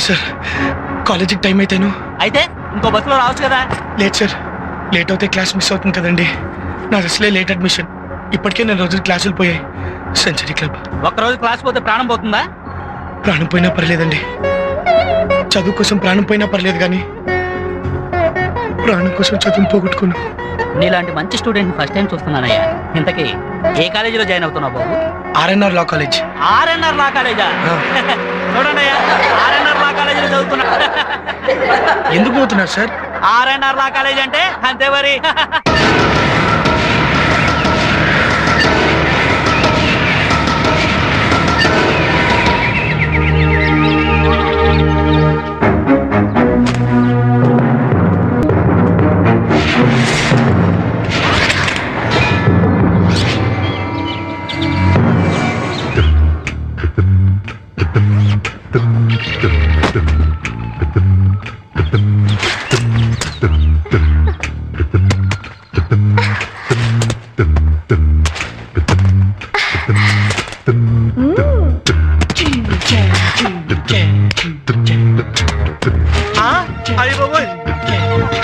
Sir కాలేజీకి time అయితేను. అయితే ఇంకో బస్సులో రావచ్చు కదా. లేదు సార్, లేట్ అవుతే క్లాస్ మిస్ అవుతుంది కదండి. నా అసలే లేట్ అడ్మిషన్. ఇప్పటికే నేను రోజులు క్లాసులు పోయాయి. Century club. ఒక్కరోజు క్లాస్ పోతే ప్రాణం పోతుందా? ప్రాణం పోయినా పర్లేదండి. చదువు కోసం ప్రాణం పోయినా పర్లేదు, కానీ ప్రాణం కోసం చదువు పోగొట్టుకోను. నీలాంటి మంచి స్టూడెంట్ ఫస్ట్ టైం చూస్తున్నానయ్యా. ఇంతకీ ఏ కాలేజీలో జాయిన్ అవుతున్నావు బాబు? RNR law college. RNR law కాలేజా? చూడండి అయ్యా, ఆర్ఎన్ఆర్ లా కాలేజీలో చదువుతున్నా. ఎందుకు పోతున్నారు సార్? ఆర్ఎన్ఆర్ లా కాలేజ్ అంటే అంతే మరి.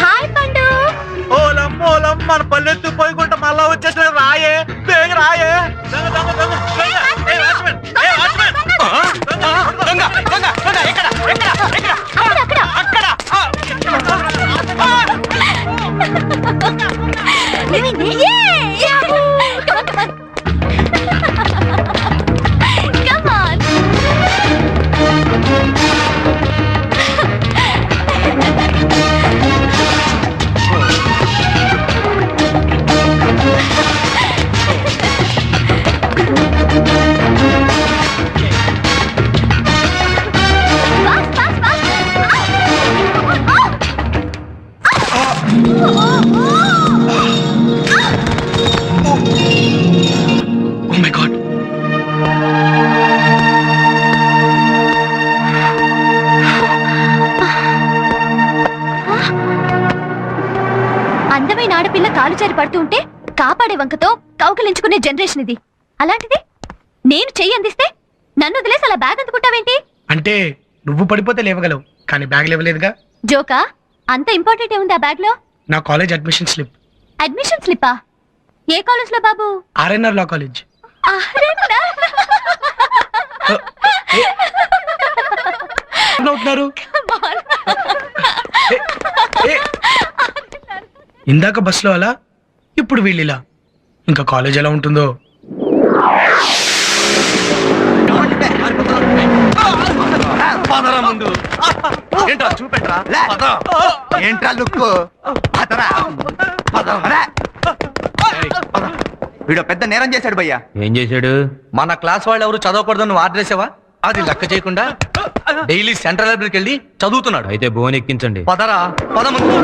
హాయ్ పండు. ఓలమ్మోలం మన పల్లెత్తు పోయికుంటా మళ్ళా వచ్చేసిన రాయే బేగ రాయే. అందమైన ఆడపిల్ల కాలు జారి పడుతూ ఉంటే కాపాడే వంకతో కౌకలించుకునే జనరేషన్ ఇది. అలాంటిది నేను చెయ్యి అందిస్తే నన్ను వదిలేసి అలా బ్యాగ్ అందుకుంటావేంటి? అంటే నువ్వు పడిపోతే లేవగలవు, కానీ బ్యాగ్ లేవలేదుగా. జోకా? అంత ఇంపార్టెంట్ ఏముంది ఆ బ్యాగ్ లో? నా కాలేజ్ అడ్మిషన్ స్లిప్. అడ్మిషన్ స్లిప్పా? ఏ కాలేజ్ లో బాబు? RNR law college. ఇందాక బస్సులో అలా, ఇప్పుడు వీళ్ళిలా. ఇంకా కాలేజ్ ఎలా ఉంటుందో. ముందు ఏంట్రా చూపెట్రా, ఏంట్రా లుక్. వీడు పెద్ద నేరం చేశాడు భయ్యా. ఏం చేశాడు? మన క్లాస్ వాళ్ళు ఎవరు చదవకూడదు నువ్వు ఆర్డర్ చేసావా? అది లెక్క చేయకుండా డైలీ సెంట్రల్ లైబ్రరీకి వెళ్ళి చదువుతున్నాడు. అయితే బోన్ ఎక్కించండి. పదరా పద ముందు.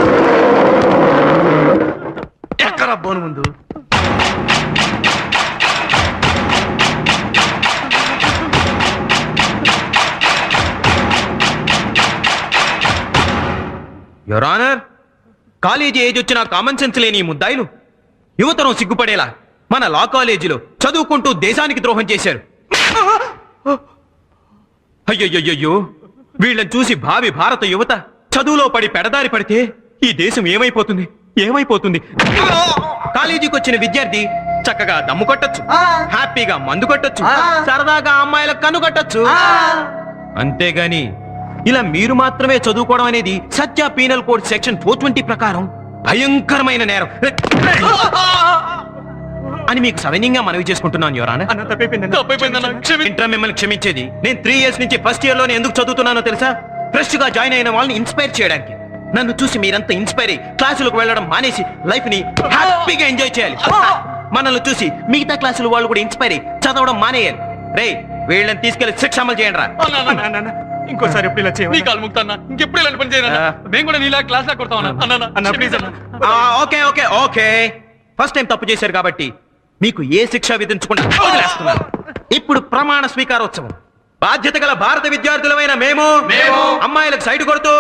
ఎక్కరా బోను ముందు. యువర్ ఆనర్, కాలేజీ ఏజ్ వచ్చిన కామన్ సెన్స్ లేని ముద్దాయిలు యువతరం సిగ్గుపడేలా మన లా కాలేజీలో చదువుకుంటూ దేశానికి ద్రోహం చేశారు. అయ్యయ్యో, వీళ్ళని చూసి భావి భారత యువత చదువులో పడి పెడదారి పడితే ఈ దేశం ఏమైపోతుంది ఏమైపోతుంది. కాలేజీకి వచ్చిన విద్యార్థి చక్కగా దమ్ము కొట్టచ్చు, హ్యాపీగా మందు కొట్టచ్చు, సరదాగా అమ్మాయిలకు కన్ను కట్టచ్చు. అంతేగాని ఇలా మీరు మాత్రమే చదువుకోవడం అనేది సత్య పీనల్ కోడ్ సెక్షన్ 420 ప్రకారం భయంకరమైన నేరం అని మీకు సవినీయంగా మనవి చేసుకుంటున్నాను యువర్ ఆనర్. ఇంటర్ మిమ్మల్ని క్షమించేది. నేను 3 years నుంచి ఫస్ట్ ఇయర్ లోనే ఎందుకు చదువుతున్నానో తెలుసా? ఫ్రెష్ గా జాయిన్ అయిన వాళ్ళని ఇన్స్పైర్ చేయడానికి. నన్ను చూసి మీరంతా ఇన్స్పైర్ అయ్యి క్లాసులకు వెళ్ళడం మానేసి లైఫ్ ని హ్యాపీగా ఎంజాయ్ చేయాలి. మనల్ని చూసి మిగతా క్లాసులు వాళ్ళు కూడా ఇన్స్పైర్ అయ్యి చదవడం మానేయాలి. రే, వీళ్ళని తీసుకెళ్లి శిక్ష అమలు చేయండి రా. ఇంకోసారి ఎప్పుడు ఇలా చేయాలి? ఇంకెప్పుడు ఇలాంటి పని చేయను. మేము కూడా నీలా క్లాస్ లా కొడతాం. Okay okay okay, first time తప్పు చేశారు కాబట్టి మీకు ఏ శిక్ష విధించకుండా వదిలేస్తున్నాను. ఇప్పుడు ప్రమాణ స్వీకారోత్సవం. బాధ్యత గల భారత విద్యార్థులమైన మేము అమ్మాయిలకు సైడ్ కొడుతూ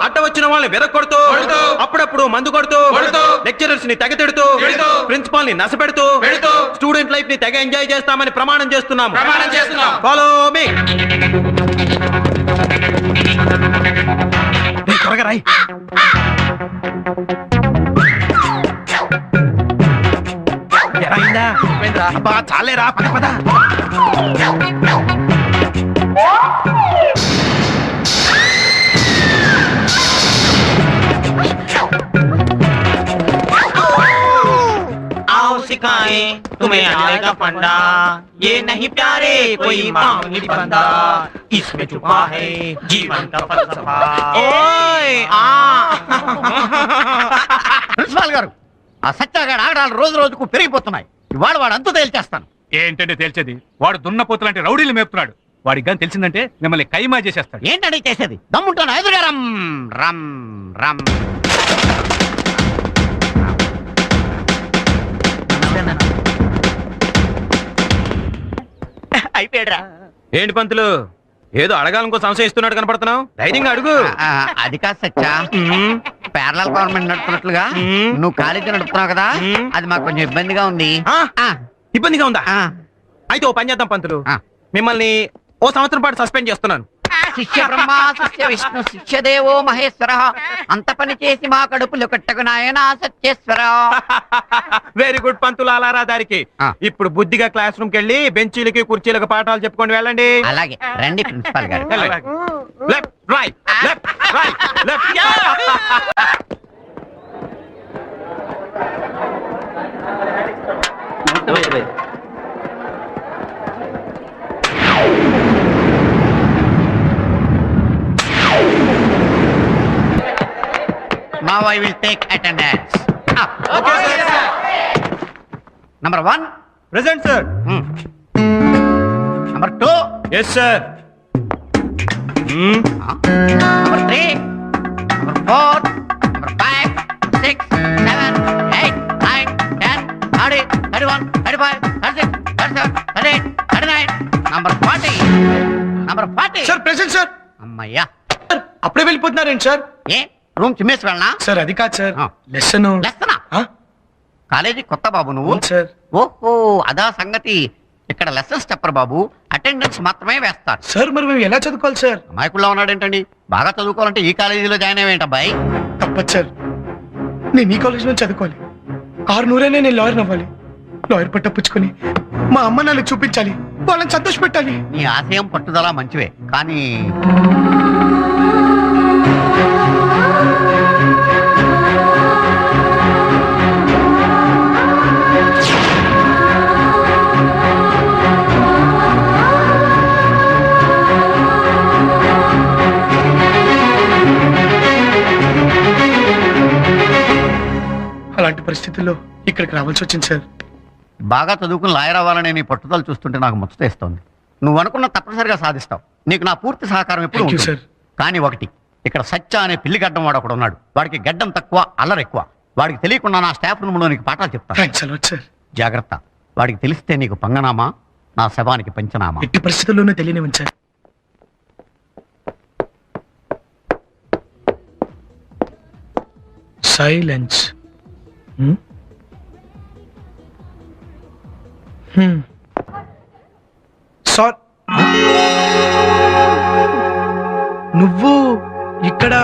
అడ్డ వచ్చిన వాళ్ళని వెరక్కొడుతూ అప్పుడప్పుడు మందు కొడుతూ లెక్చరర్స్ ని తెగ తిడుతూ ప్రిన్సిపాల్ ని నసపెడుతూ స్టూడెంట్ లైఫ్ ని తెగ ఎంజాయ్ చేస్తామని ప్రమాణం చేస్తున్నాము. Follow me. అబ్బా చాలేరా పద పద आओ सिखाए तुम्हें आने का फंडा ये नहीं प्यारे कोई मामूली बंदा इसमें छुपा है जीवन का फलसफा ओए ప్రిన్సిపాల్ గారు ఆ సత్యాగాడు ఆగడాలు రోజు రోజుకు పెరిగిపోతున్నాయి. ఇవాళ వాడు అంతు తేల్చేస్తాను. ఏంటంటే తేల్చేది? వాడు దున్నపోతులాంటి రౌడీలు మేపుతున్నాడు. వాడికి కానీ తెలిసిందంటే మిమ్మల్ని కైమా చేసేస్తాడు. ఏంటండి చేసేది? దమ్ముంటాను ఎదురుగా రమ్ రమ్ రమ్. అయిపోయాడురా. ఏంటి పంతులు ఏదో అడగాలనుకో సంశయం ఇస్తున్నాడు కనపడుతున్నావు. ధైర్యంగా అడుగు. అది కాదు సత్యా, పేరల గవర్నమెంట్ నడుపుతున్నట్లుగా నువ్వు కాలేజీ నడుపుతున్నావు కదా, అది మాకు కొంచెం ఇబ్బందిగా ఉంది. ఇబ్బందిగా ఉందా? ఆ, అయితే ఓ పని చేద్దాం పంతులు, ఆ. మిమ్మల్ని ఓ సంవత్సరం పాటు సస్పెండ్ చేస్తున్నాను. శిష్య బ్రహ్మ శిష్య విష్ణు శిష్య దేవో మహేశ్వర, అంత పని చేసి మా కడుపులు కట్టకు నాయనా సత్యేశ్వర. వెరీ గుడ్ పంతులు అలారా దారికి. ఆ. ఇప్పుడు బుద్ధిగా క్లాస్ రూమ్ కి వెళ్ళి బెంచీలకి కుర్చీలకు పాఠాలు చెప్పుకొని వెళ్ళండి. అలాగే రండి ప్రిన్సిపాల్ గారు. Left right left right left. Now I will take attendance. Number 1, present sir. number 2, yes sir. number 3, number 4, number 5, 6, 7, 8, 9, 10, 30, 31, 35, 36, 37, 38, 39, number 40. Number 40. Sir present sir. అమ్మయ్యా. సార్, అప్పుడే వెళ్ళిపోతున్నారేంటి సార్? ఏ రూమ్ చిమ్మేసి వెళ్ళనా? సార్ అది కాదు సార్, ఆ. లెసన్. లెక్కనా? కాలేజీ కొత్త బాబు నువ్వు? Sir ఓహో అదా సంగతి. ఇక్కడ లెసన్స్ చెప్పరు బాబు, అటెండెన్స్ మాత్రమే వేస్తారు. సార్ మరి మేము ఎలా చదువుకోవాలి సార్? అమాయకుల్లో ఉన్నాడేంటండి? బాగా చదువుకోవాలంటే ఈ కాలేజీలో జాయిన్ అయ్యేంటి అబ్బాయి? తప్పదు సార్, నేను ఈ కాలేజ్ నుంచి చదువుకోవాలి. 600 నేను లాయర్ అవ్వాలి. లాయర్ పట్ట పుచ్చుకొని మా అమ్మ నాన్నకు చూపించాలి, వాళ్ళని సంతోష పెట్టాలి. నీ ఆశయం పట్టుదల మంచివే, కానీ అలాంటి పరిస్థితుల్లో ఇక్కడికి రావాల్సి వచ్చింది సార్. బాగా చదువుకుని లాయర్ అవ్వాలనే నీ పట్టుదల చూస్తుంటే నాకు ముచ్చటేస్తోంది. నువ్వు అనుకున్న తప్పనిసరిగా సాధిస్తావు. నీకు నా పూర్తి సహకారం ఎప్పుడు Thank you, ఉంటుంది. sir. కానీ ఒకటి, ఇక్కడ సత్య అనే పిల్లి గడ్డం వాడు ఒకడు ఉన్నాడు. వాడికి గడ్డం తక్కువ, అల్లరి ఎక్కువ. వాడికి తెలియకుండా నా స్టాఫ్ రూమ్లో నీకు పాఠాలు చెప్తాను. Thanks a lot sir. జాగ్రత్త. వాడికి తెలిస్తే నీకు పంగనామా, నా శవానికి పంచనామా. ఎట్టి పరిస్థితుల్లోనూ తెలియనివ్వండి సార్. సైలెన్స్. సార్, నువ్వు ఇక్కడ?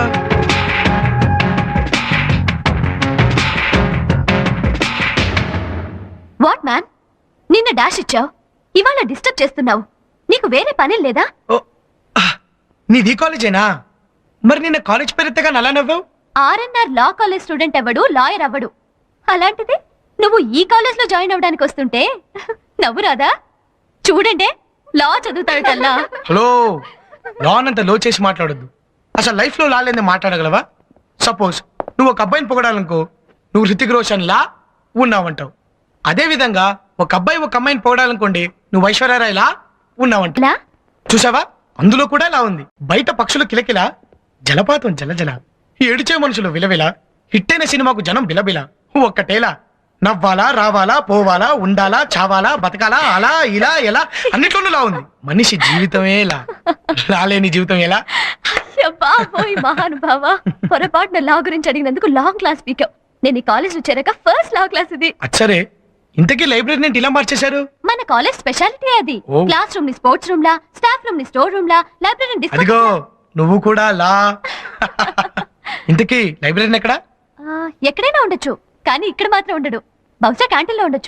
వాట్ మ్యాన్, నిన్న డాష్ ఇచ్చావు, ఇవాళ డిస్టర్బ్ చేస్తున్నావు. నీకు వేరే పని లేదా? ఓ, నీది కాలేజేనా? మరి నిన్న కాలేజ్ పేరెత్తగా నలా నవ్వావు? ఆర్ఎన్ఆర్ లా కాలేజ్ స్టూడెంట్ అవ్వడు, లాయర్ అవ్వడు. అలాంటిది నువ్వు ఈ కాలేజ్ లో జాయిన్ అవ్వడానికి వస్తుంటే నవ్వు రాదా? చూడండి, లా చదువుతాడు కల్లా. హలో, లాన్ అంత లో చేసి మాట్లాడొద్దు. అసలు లైఫ్ లో లాలేంది మాట్లాడగలవా? సపోజ్ నువ్వు ఒక అబ్బాయిని పొగడాలనుకో, నువ్వు హృతిక్ రోషన్ లా ఉన్నావంటావు. అదే విధంగా ఒక అబ్బాయి ఒక అమ్మాయిని పొగడాలనుకోండి, నువ్వు ఐశ్వర్యరాయ్ లా ఉన్నావంటావు. లా? చూసావా, అందులో కూడా లా ఉంది. బయట పక్షులు కిలకిల, జలపాతం జలజల, ఏడిచే మనుషులు విలవిల, హిట్టైన సినిమాకు జనం బిలబిల. ఒక్కటేలా నవ్వాలా, రావాలా, పోవాలా, ఉండాలా, చావాలా, బతకాలా, అలా ఇలా ఎలా, అన్నిట్లోనూ లా ఉంది. మనిషి జీవితమే లా, లాలేని జీవితం ఎలా? బాబోయ్ మహానుభావ, పొరపాటున లా గురించి అడిగినందుకు లాంగ్ క్లాస్ పీకావు. నేను ఈ కాలేజ్ లో చేరాక ఫస్ట్ లా క్లాస్ ఇది. అచ్చరే, ఇంతకీ లైబ్రరీని ఇలా మార్చేశారు? మన కాలేజ్ స్పెషాలిటీ అది. ఓ. క్లాస్ రూమ్ ని స్పోర్ట్స్ రూమ్ లా, స్టాఫ్ రూమ్ ని స్టోర్ రూమ్ లా, లైబ్రరీ అదిగో నువ్వు కూడా లా. ఇంతకీ లైబ్రరీని ఎక్కడ? ఎక్కడైనా ఉండొచ్చు, కానీ ఇక్కడ మాత్రం ఉండడు. బహుశా క్యాంటీన్ లో ఉండొచ్చు.